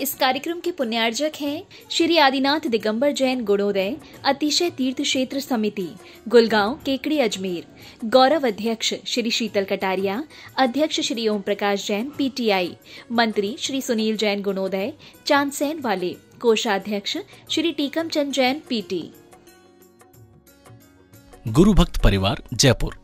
इस कार्यक्रम के पुण्यार्जक हैं श्री आदिनाथ दिगंबर जैन गुणोदय अतिशय तीर्थ क्षेत्र समिति, गुलगांव, केकड़ी, अजमेर। गौरव अध्यक्ष श्री शीतल कटारिया, अध्यक्ष श्री ओम प्रकाश जैन, पीटीआई। मंत्री श्री सुनील जैन गुणोदय, चांदसैन वाले। कोषाध्यक्ष श्री टीकम चंद जैन, पीटी। गुरु भक्त परिवार, जयपुर।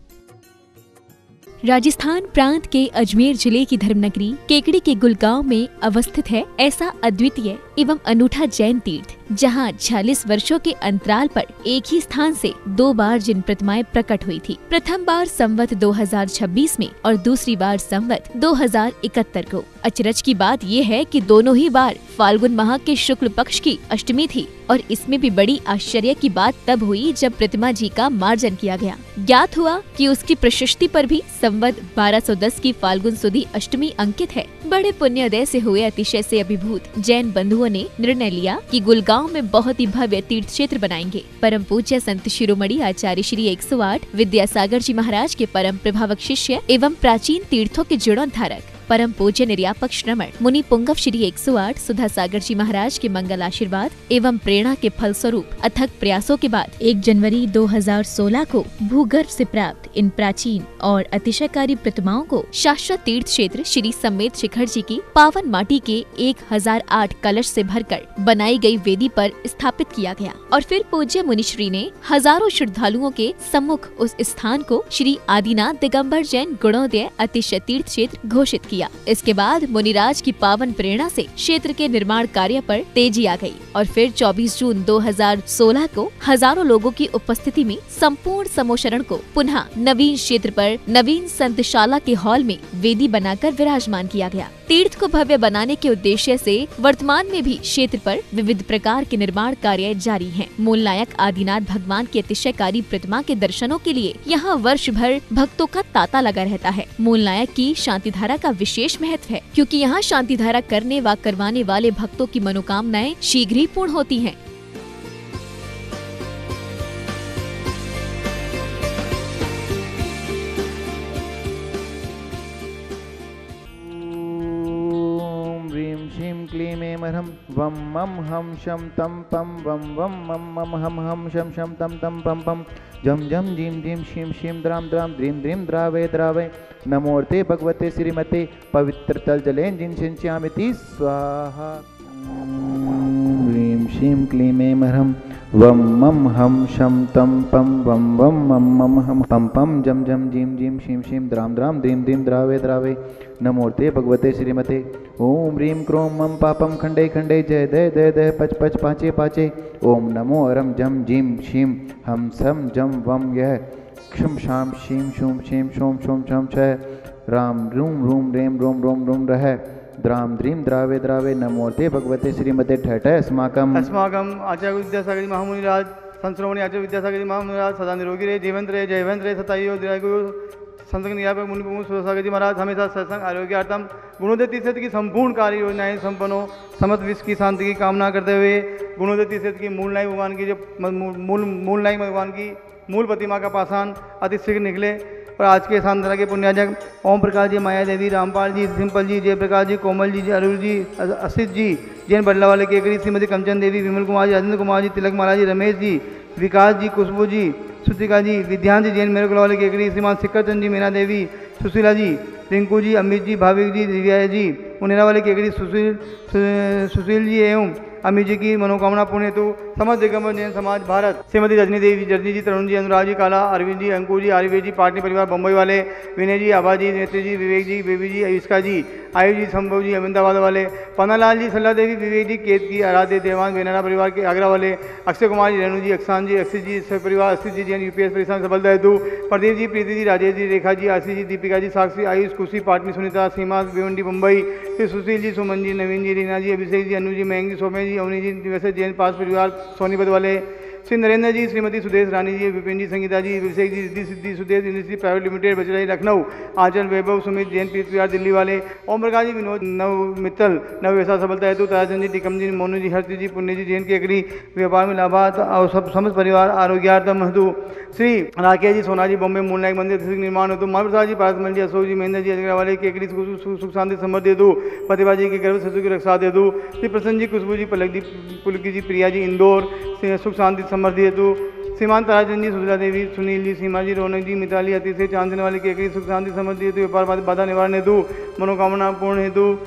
राजस्थान प्रांत के अजमेर जिले की धर्मनगरी केकड़ी के गुलगांव में अवस्थित है ऐसा अद्वितीय एवं अनूठा जैन तीर्थ, जहां 46 वर्षों के अंतराल पर एक ही स्थान से 2 बार जिन प्रतिमाएं प्रकट हुई थी। प्रथम बार संवत 2026 में और दूसरी बार संवत 2071 को। अचरज की बात यह है कि दोनों ही बार फाल्गुन माह के शुक्ल पक्ष की अष्टमी थी और इसमें भी बड़ी आश्चर्य की बात तब हुई जब प्रतिमा जी का मार्जन किया गया। ज्ञात हुआ कि उसकी प्रशस्ति पर भी संवत 1210 की फाल्गुन सुदी अष्टमी अंकित है। बड़े पुण्योदय से हुए अतिशय से अभिभूत जैन बंधुओं ने निर्णय लिया कि गुलगांव में बहुत ही भव्य तीर्थ क्षेत्र बनाएंगे। परम पूज्य संत शिरोमणि आचार्य श्री 108 विद्यासागर जी महाराज के परम प्रभावक शिष्य एवं प्राचीन तीर्थों के जीर्णोद्धारक परम पूज्य निर्यापक श्रमण मुनि पुंगव श्री 108 सुधा सागर जी महाराज के मंगल आशीर्वाद एवं प्रेरणा के फल स्वरूप अथक प्रयासों के बाद 1 जनवरी 2016 को भूगर्भ से प्राप्त इन प्राचीन और अतिशयकारी प्रतिमाओं को शाश्वत तीर्थ क्षेत्र श्री समेत शिखर जी की पावन माटी के 1008 कलश से भरकर बनाई गई वेदी पर स्थापित किया गया और फिर पूज्य मुनिश्री ने हजारों श्रद्धालुओं के सम्मुख उस स्थान को श्री आदिनाथ दिगंबर जैन गुणोदय अतिशय तीर्थ क्षेत्र घोषित किया। इसके बाद मुनिराज की पावन प्रेरणा से क्षेत्र के निर्माण कार्य पर तेजी आ गई और फिर 24 जून 2016 को हजारों लोगों की उपस्थिति में संपूर्ण समोशरण को पुनः नवीन क्षेत्र पर नवीन संतशाला के हॉल में वेदी बनाकर विराजमान किया गया। तीर्थ को भव्य बनाने के उद्देश्य से वर्तमान में भी क्षेत्र पर विविध प्रकार के निर्माण कार्य जारी हैं। मूल नायक आदिनाथ भगवान की अतिशयकारी प्रतिमा के दर्शनों के लिए यहाँ वर्ष भर भक्तों का तांता लगा रहता है। मूल नायक की शांति धारा का विशेष महत्व है क्योंकि यहाँ शांति धारा करने व करवाने वाले भक्तों की मनोकामनाएं शीघ्र ही पूर्ण होती हैं। क्लीमेमहं वम मम हम शम तम पम वम वम मम मम हम शम शम तम तम पम पम जम जम जिम जिम शिम शिम द्राम द्राम द्रीम द्रीम द्रावे द्रावे नमोर्ते भगवते श्रीमते पवित्र तल जलेन जिन सिंच्यामिति स्वाहा। ह्रीं श्रीं क्लीमेमहं वम मम हम शम तम पम वम वम मम मम हम पम पम जम जम जिम जिम शिम शिम द्राम द्राम द्रीम द्रीम द्रावे द्रावे नमोर्ते भगवते श्रीमते ओम ह्रीं क्रोम मम पापम खंडे खंडे जय दय दय दय पच पच पाचे पाचे ओम नमो अरम जम जिम शिम हम सम जम वम यह क्षम शाम शीम शुम शेम शोम शोम शम छय राम रूम रूम रेम रोम रोम रोम रह द्राम द्रीम द्रावे द्रावे नमोर्ते भगवते श्रीमते ठठ अस्माकम आचार्य विद्यासागर जी महामुनिराज संश्रोमणि आचार्य विद्यासागर जी महामुनिराज सदा निरोगी रहे, जयवंत रहे, जयवंत रहे, सताइयो संसंग नियापक मुनि सागर जी महाराज हमेशा सत्संग आरोग्यार्थम गुणोदय तीर्थ की संपूर्ण कार्य योजनाएं संपन्न हो। समस्त विश्व की शांति की कामना करते हुए गुणोदय तीर्थ की मूल नायक भगवान की जो मूल नायक भगवान की मूल प्रतिमा का पाषाण अति शीघ्र निकले और आज के सांधरा के पुण्याजक ओम प्रकाश जी, माया देवी, रामपाल जी, सिंपल जी, जयप्रकाश जी, कोमल जी, अरुण जी, असित जी, जैन बल्ला वाले केकड़ी, श्रीमती कंचन देवी, विमल कुमार जी, राजेंद्र कुमार जी, तिलक महाराज जी, रमेश जी, विकास जी, खुशबू जी, श्रुतिका जी, विद्यांत जी, जैन मेरे वाले केकड़ी, श्रीमान शिखर चंद जी, मीना देवी, सुशीला जी, रिंकू जी, अमित जी, भाविक जी, दिव्या जी, उनेरा वाले केकड़ी, सुशील जी एवं अमित जी की मनोकामना पूर्ण हेतु समस्त दिगंबर जैन समाज भारत, श्रीमती रजनी देवी, रजनी जी, तरुण जी, अनुराग जी, काला, अरविंद जी, अंकुर जी, आयुर्वेद जी, पाटनी परिवार बम्बई वाले, विनय जी, आभा जी, नेत्री जी, विवेक जी, बेबी जी, आयुष्का जी, आयु जी, संभव जी, अहमदाबाद वाले, पन्नालाल जी, सल्ला देवी, विवेक जी, केत की, आराध्य देवान बेनारा परिवार के आगरा वाले, अक्षय कुमार जी, रेणु जी, अक्षान जी, अक्षित जी, परिवार, अक्षित जी, जैन यूपीएस परिश्रम सफलता हेतु प्रदीप जी, प्रीति जी, राजेश जी, रेखा जी, आशीष जी, दीपिका जी, साक्षी, आयुष, खुशी, पाटनी, सुनीता, सीमा, भिवंडी, मुंबई, फिर सुशील जी, सुमन जी, नवीन जी, रीना जी, अभिषेक जी, अनु जी, मयंक जी, सोमे जी, अवनी जी, वैसे जैन पास परिवार सोनीपत वाले, Shri Narendra ji, Shrimati Sudesh Rani ji, Vipin ji, Sangeeta ji, Abhishek ji, Riddhi Siddhi Sudesh industry private limited, Bachrai Lucknow, Aanchal Vaibhav, Sumit Jain, PR Delhi वाले, ओम प्रकाश जी, विनोद नव मित्तल, नव व्यवसाय सफलता हेतु, ताराचंद जी, टिकम जी, मोनू जी, हर्ष जी, पुण्य जी, जैन केकड़ी, व्यापार में लाभार्थ और सब समस्त परिवार आरोग्यार्थम हेतु, श्री राकेश जी, सोना जी, बॉम्बे मूलनायक मंदिर निर्माण हेतु, महाप्रसाद जी, पारसमल जी, अशोक जी, महेंद्र जी, अजगरा वाले केकड़ी, सुख शांति समृद्धि हेतु, प्रतिभा जी के गर्भ शिशु की रक्षा हेतु, श्री प्रसन्न जी, खुशबू जी, पलक जी, पुलकी जी, प्रिया जी, इंदौर, सुख शांति समृद्धि हेतु, श्रीमान ताराचंद जी, सुशीला देवी, सुनील जी, सीमा जी, रौनक जी, मिताली, अतिशय, चांदन वाले केकड़ी, सुख शांति समृद्धि हेतु, व्यापार बाधा निवारण हेतु, मनोकामना पूर्ण हेतु,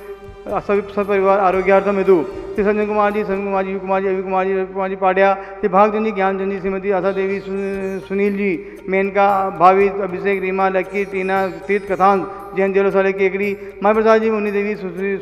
सभी परिवार आरोग्यार्थम हेतु, श्री संजय कुमार जी, संजय कुमार जी, यू कुमार जी, अभी कुमार जी, रवि कुमार जी पाड्या, श्री भागचंद जी, ज्ञानचंद जी, श्रीमती आशा देवी, सुनील जी, मेनका, भावी, अभिषेक, रीमा, लक्की, टीना, तीर्थ कथांश, जैन जेलो साले केकड़ी, माई प्रसाद जी, मुन्नी देवी,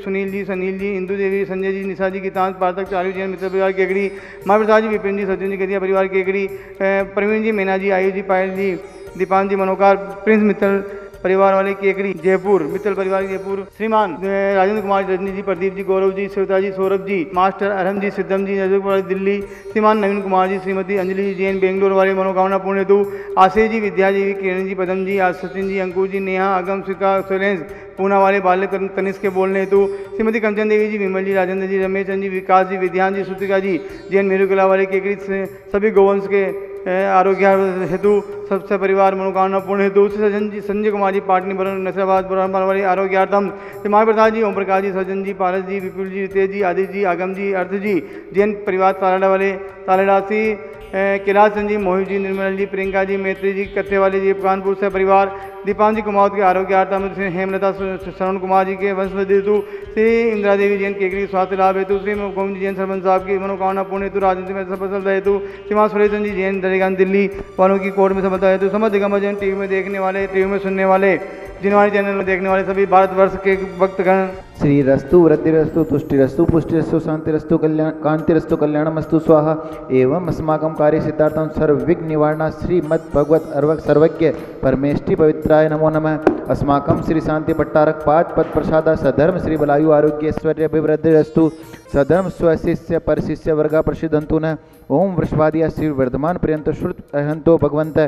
सुनील जी, सनील जी, इंदू देवी, संजय जी, निशा जी, गीतांश, पार्थक, चालू जैन मित्र परिवार केकड़ी, माई प्रसाद जी, विपिन जी, सचिन जी, गदिया परिवार केकड़ी, प्रवीण जी, मीना जी, आयु जी, पायल जी, दीपान जी, मनोकार, प्रिंस मित्तल परिवार वाले केकड़ी, जयपुर, मित्तल परिवार जयपुर, श्रीमान राजेंद्र कुमार, रजनी जी, प्रदीप जी, गौरव जी, शिवता जी, सौरभ जी, मास्टर अरहम जी, सिद्धम जी, नजरपुर दिल्ली, श्रीमान नवीन कुमार जी, श्रीमती अंजलि जी, जैन बेंगलोर वाले मनोकामना पूर्ण हेतु, आशीष जी, विद्या जी, किरण जी, पदम जी, सचिन जी, अंकुर जी, नेहा, अगम, शिका, सुरेंद्र, पूना वाले बाल्य तनिष्क के बोलने हेतु, श्रीमती कंचन देवी जी, विमल जी, राजेंद्र जी, रमेश चंद जी, विकास जी, विद्यान जी, सुतिका जी, जैन मेरुकला वाले केकड़ी, सभी गोवंश के आरोग्य हेतु, सबसे परिवार मनोकामना पूर्ण हेतु, सज्जन जी, संजय कुमार जी, पाटनी बरन, नसराबाद वाली आरोग्यार्थम, माई प्रसाद जी, ओम प्रकाश जी, सज्जन जी, पारस जी, विपुल जी, रितेश जी, आदित्य जी, आगम जी, अर्थ जी, जैन परिवार तालाडा वाले, तालाडासी, कैलाश चंद जी, मोहित जी, निर्मल जी, प्रियंका जी, मैत्री जी, कत्थे वाले जी, कानपुर से परिवार, दीपान जी कुमावत के आरोग्यार्थम, हेमलता श्रवण कुमार जी के वंश हेतु, श्री इंदिरा देवी जैन केकड़ी स्वास्थ्य लाभ हेतु, श्री गोविंद जी जैन सरपंच साहब की मनोकामना पूर्ण हेतु, राजनीति में सफलता हेतु, श्रीमान सुरेश जी, जैन दरेगान दिल्ली वालों की कोर्ट में सफलता हेतु, समस्त दिगंबर जैन टीवी में देखने वाले, टीवी में सुनने वाले, जिनवाणी चैनल में देखने वाले सभी भारतवर्ष के भक्तगण, श्री रस्तु वृद्धिरस्तु तुष्टिरस्तु पुष्टिरस्तु शांतिरस्तु कल्याण कांतिरस्तु कल्याणमस्तु स्वाहा एवं अस्माकं कार्य सिद्धार्थं सर्वविघ्न निवारणा श्रीमद् भगवत अर्वक सर्वज्ञ परमेष्टि पवित्राय नमो नमः। अस्माकं श्री शांति पट्टारक पाद पद प्रसाद सधर्म श्री बलायु आरोग्य ऐश्वर्य अभिवृद्धिरस्तु सधर्म स्वशिष्य परशिष्य वर्गा प्रसिद्धंतु न ओम वृषभादिया श्री वर्धमान पर्यंत श्रुत अहंतो भगवंत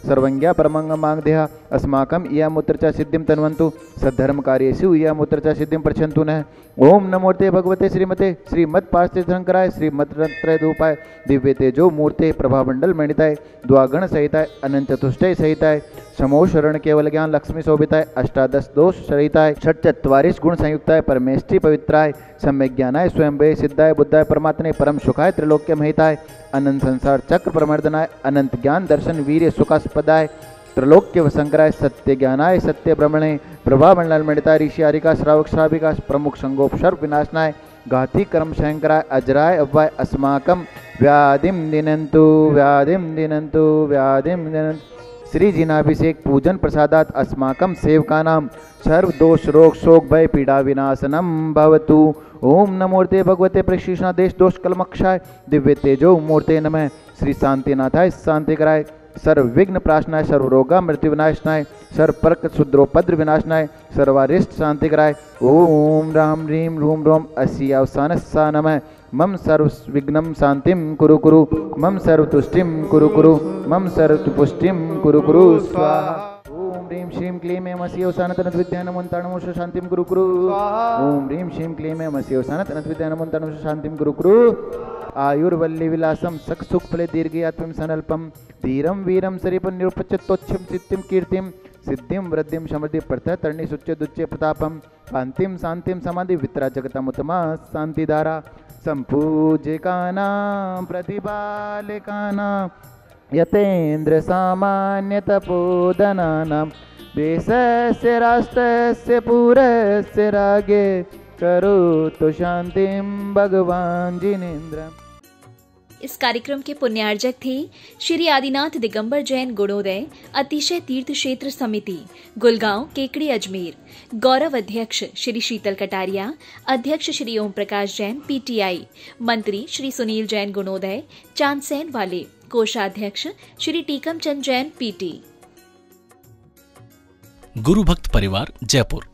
सर्वज्ञा परमंगमांगदेहा अस्माकं इयामुत्रचा सिद्धिं तन्वन्तु सद्धर्म कार्येषु इयामुत्रचा सिद्धिं प्रचन्तु नः। ओम नमोते भगवते श्रीमते श्रीमत्पार्थिशंकराय श्रीमद्रत्रयधूपाय दिव्य तेजो मूर्ते प्रभामंडल मणिताय द्वागण सहिताय अनंत चतुष्टय सहिताय समो शरण केवल ज्ञान लक्ष्मी शोभिताय अष्टादश दोष सहिताय षट्चत्वारिश गुण संयुक्ताय परमेष्टि पवित्राय सम्यक ज्ञानाय स्वयंभे सिद्धाय बुद्धाय परमात्मने परम सुखाय त्रिलोक्य महिताय अनंत संसार चक्र प्रमर्दनाय अनंत ज्ञान दर्शन वीर्य सुखास्पदाय त्रलोक्य वसंकराय सत्य ज्ञानाय सत्य ब्रह्मणे प्रभामंडल मणिताय ऋषि आरिका श्रावक श्राविका प्रमुख संगोपसर्प विनाशनाय घाती कर्म शंकराय अजराय अव्वाय अस्माकं व्याधिं दिनन्तु व्याधिं दिनन्तु व्याधिं दिनन्तु। श्री जिनाभिषेक पूजन प्रसादात अस्माकं सेवकानां सर्व दोष रोग शोक भय पीड़ा विनाशनम भवतु। ओम नमोते भगवते प्रशिष्णा देश दोष कलमक्षाय दिव्य तेजो मूर्ते नमः। श्री शांतिनाथाय शांतिकराय सर्व विघ्न प्राशनाय सर्व रोगा मृत्यु विनाशनाय सर्व पर्क शुद्रोपद्र विनाशनाय सर्वारिष्ट शांतिकराय ओम राम ह्रीम रूम रोम असी अवसान सा नमः। मम सर्व विघ्नं शांतिं कुरु कुरु मम सर्व तुष्टिं कुरु कुरु मम सर्व पुष्टिं कुरु कुरु स्वाहा। ओम ह्रीं श्रीं क्लीं ऐं असी अवसान तनत विद्यानमोन्ताणमोष शांतिं कुरु कुरु ओम ह्रीं श्रीं क्लीं ऐं असी अवसान तनत विद्यानमोन्ताणमोष शांतिं कुरु कुरु। आयुर्वल्ली विलासम सख सुख फले दीर्घयात्मं सनल्पम धीरम वीरम सरिपं निरुपच्यतोच्छम सिद्धिं कीर्तिं सिद्धिं वृद्धिं समृद्धि प्रथ तरणि सुच्य दुच्य प्रतापम कांतिं शांतिं समाधि वित्रा जगतमुत्तमा शांतिधारा संपूज्यकानां प्रतिपालकानां यतेन्द्र सामान्य तपोधनानां देशस्य राष्ट्रस्य पुरस्य रागे करोतु शांतिं भगवान जिनेन्द्र। इस कार्यक्रम के पुण्यार्जक थे श्री आदिनाथ दिगंबर जैन गुणोदय अतिशय तीर्थ क्षेत्र समिति गुलगांव केकड़ी अजमेर। गौरव अध्यक्ष श्री शीतल कटारिया, अध्यक्ष श्री ओम प्रकाश जैन पीटीआई, मंत्री श्री सुनील जैन गुणोदय चांदसैन वाले, कोषाध्यक्ष श्री टीकम चंद जैन पीटी। गुरु भक्त परिवार जयपुर।